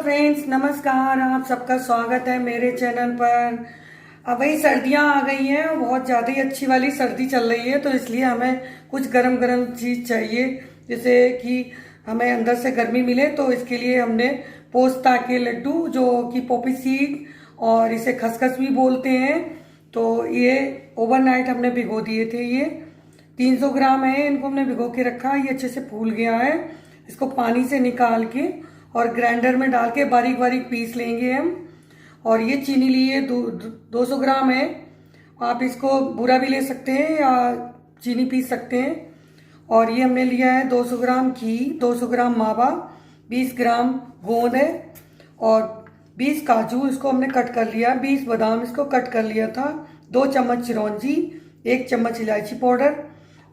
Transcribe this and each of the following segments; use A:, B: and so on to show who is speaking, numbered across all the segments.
A: Friends, नमस्कार। आप सबका स्वागत है मेरे चैनल पर। अब वही सर्दियां आ गई हैं और बहुत ज़्यादा ही अच्छी वाली सर्दी चल रही है, तो इसलिए हमें कुछ गरम गरम चीज़ चाहिए जिससे कि हमें अंदर से गर्मी मिले। तो इसके लिए हमने पोस्ता के लड्डू, जो कि पोपी सीड और इसे खसखस भी बोलते हैं, तो ये ओवरनाइट हमने भिगो दिए थे। ये 300 ग्राम है, इनको हमने भिगो के रखा। ये अच्छे से फूल गया है। इसको पानी से निकाल के और ग्राइंडर में डाल के बारीक बारीक पीस लेंगे हम। और ये चीनी लिए 200 ग्राम है। आप इसको बुरा भी ले सकते हैं या चीनी पीस सकते हैं। और ये हमने लिया है 200 ग्राम घी, 200 ग्राम मावा, 20 ग्राम गोंद है और 20 काजू, इसको हमने कट कर लिया। 20 बादाम, इसको कट कर लिया था। 2 चम्मच चिरौंजी, 1 चम्मच इलायची पाउडर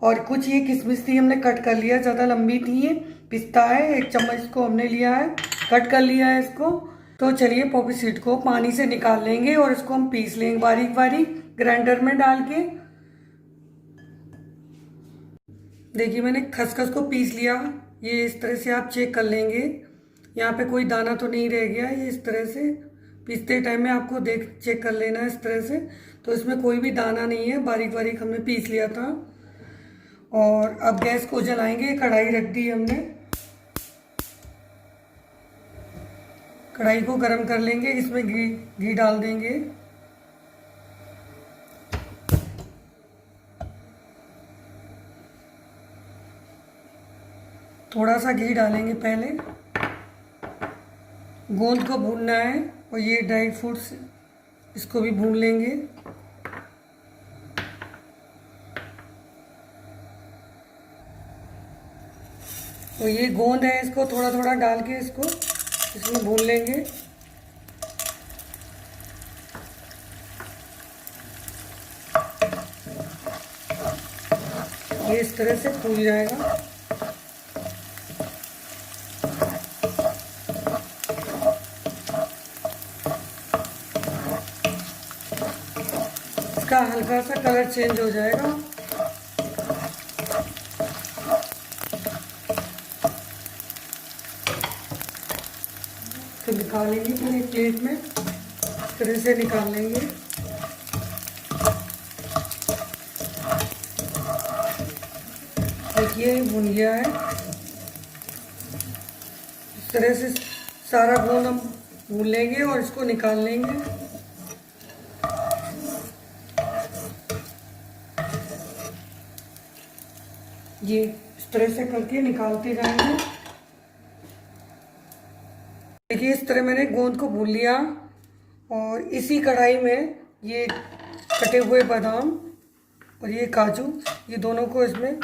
A: और कुछ ये किशमिश थी, हमने कट कर लिया, ज़्यादा लंबी थी ये। पिस्ता है 1 चम्मच, इसको हमने लिया है, कट कर लिया है इसको। तो चलिए पॉपी सीड को पानी से निकाल लेंगे और इसको हम पीस लेंगे बारीक बारीक ग्राइंडर में डाल के। देखिए मैंने खसखस को पीस लिया। ये इस तरह से आप चेक कर लेंगे, यहाँ पे कोई दाना तो नहीं रह गया। ये इस तरह से पीसते टाइम में आपको चेक कर लेना है इस तरह से। तो इसमें कोई भी दाना नहीं है, बारीक बारीक हमने पीस लिया था। और अब गैस को जलाएंगे। कढ़ाई रख दी हमने, कढ़ाई को गरम कर लेंगे। इसमें घी डाल देंगे। थोड़ा सा घी डालेंगे पहले। गोंद को भूनना है और ये ड्राई फ्रूट्स, इसको भी भून लेंगे। तो ये गोंद है, इसको थोड़ा थोड़ा डाल के इसको इसमें भून लेंगे। ये इस तरह से फूल जाएगा। इसका हल्का सा कलर चेंज हो जाएगा। तो निकालेंगे फिर एक प्लेट में, इस तरह से निकाल लेंगे। देखिए भुन गया है। इस तरह से सारा गोंद हम भून लेंगे और इसको निकाल लेंगे। ये इस तरह से करके निकालते जाएंगे। देखिए इस तरह मैंने गोंद को भून लिया और इसी कढ़ाई में ये कटे हुए बादाम और ये काजू, ये दोनों को इसमें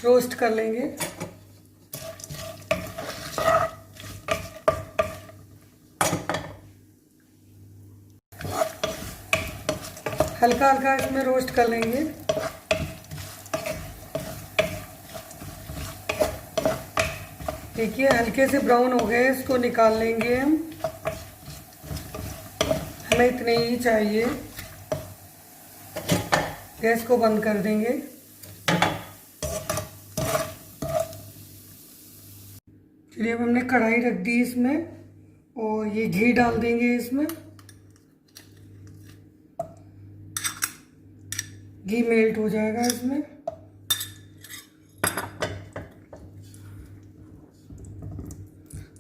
A: रोस्ट कर लेंगे। हल्का हल्का इसमें रोस्ट कर लेंगे। देखिए हल्के से ब्राउन हो गए, इसको निकाल लेंगे हम। हमें इतने ही चाहिए। गैस को बंद कर देंगे। चलिए अब हमने कढ़ाई रख दी इसमें और ये घी डाल देंगे इसमें। घी मेल्ट हो जाएगा इसमें।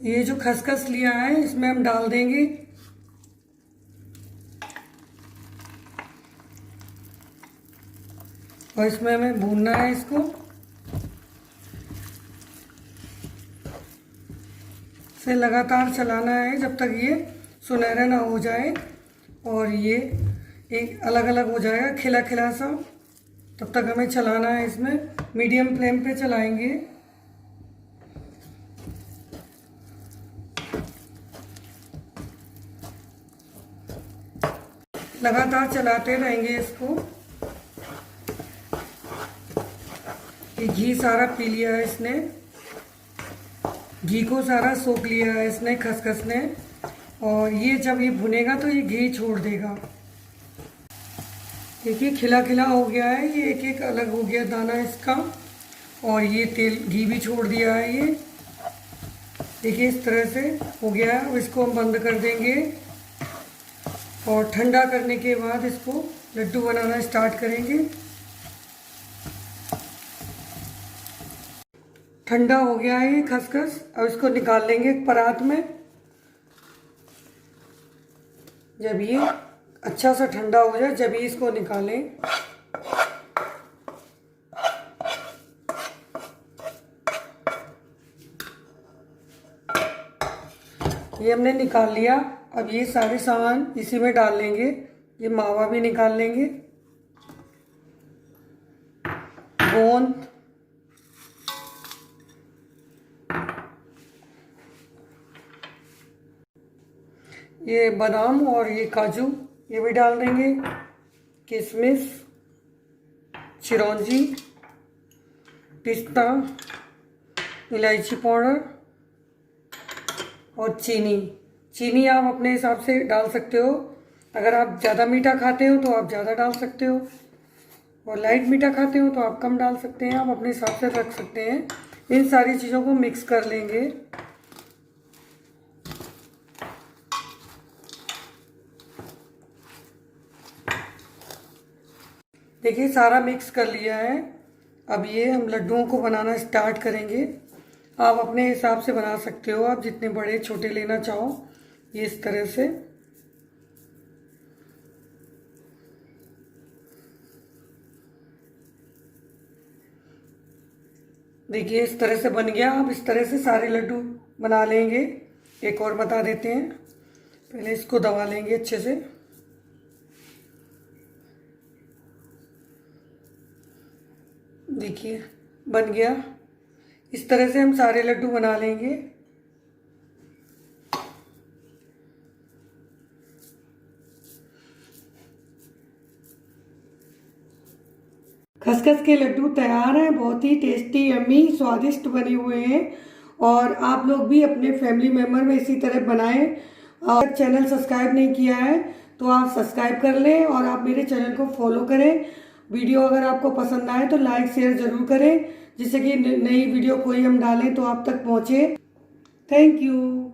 A: ये जो खसखस लिया है इसमें हम डाल देंगे। और इसमें हमें भूनना है इसको। इसे लगातार चलाना है जब तक ये सुनहरा ना हो जाए और ये एक अलग अलग हो जाएगा, खिला खिला सा। तब तक हमें चलाना है इसमें। मीडियम फ्लेम पे चलाएंगे। लगातार चलाते रहेंगे इसको। ये घी सारा पी लिया है इसने, घी को सारा सोख लिया है इसने, खसखस ने। और ये जब ये भुनेगा तो ये घी छोड़ देगा। देखिए खिला खिला हो गया है, ये एक एक अलग हो गया दाना इसका। और ये तेल घी भी छोड़ दिया है ये। देखिए इस तरह से हो गया है। अब इसको हम बंद कर देंगे और ठंडा करने के बाद इसको लड्डू बनाना स्टार्ट करेंगे। ठंडा हो गया है ये खसखस। अब इसको निकाल लेंगे एक परात में। जब ये अच्छा सा ठंडा हो जाए जब ही इसको निकालें। ये हमने निकाल लिया। अब ये सारे सामान इसी में डाल लेंगे। ये मावा भी निकाल लेंगे, गोंद, ये बादाम और ये काजू ये भी डाल देंगे, किशमिश, चिरौंजी, पिस्ता, इलायची पाउडर और चीनी। चीनी आप अपने हिसाब से डाल सकते हो। अगर आप ज़्यादा मीठा खाते हो तो आप ज़्यादा डाल सकते हो, और लाइट मीठा खाते हो तो आप कम डाल सकते हैं। आप अपने हिसाब से रख सकते हैं। इन सारी चीज़ों को मिक्स कर लेंगे। देखिए सारा मिक्स कर लिया है। अब ये हम लड्डुओं को बनाना स्टार्ट करेंगे। आप अपने हिसाब से बना सकते हो, आप जितने बड़े छोटे लेना चाहो। ये इस तरह से देखिए इस तरह से बन गया। आप इस तरह से सारे लड्डू बना लेंगे। एक और बता देते हैं, पहले इसको दबा लेंगे अच्छे से। देखिए बन गया। इस तरह से हम सारे लड्डू बना लेंगे। खसखस के लड्डू तैयार हैं। बहुत ही टेस्टी, यम्मी, स्वादिष्ट बने हुए हैं। और आप लोग भी अपने फैमिली मेम्बर में इसी तरह बनाएं। और चैनल सब्सक्राइब नहीं किया है तो आप सब्सक्राइब कर लें और आप मेरे चैनल को फॉलो करें। वीडियो अगर आपको पसंद आए तो लाइक शेयर ज़रूर करें, जिससे कि नई वीडियो कोई हम डालें तो आप तक पहुँचे। Thank you.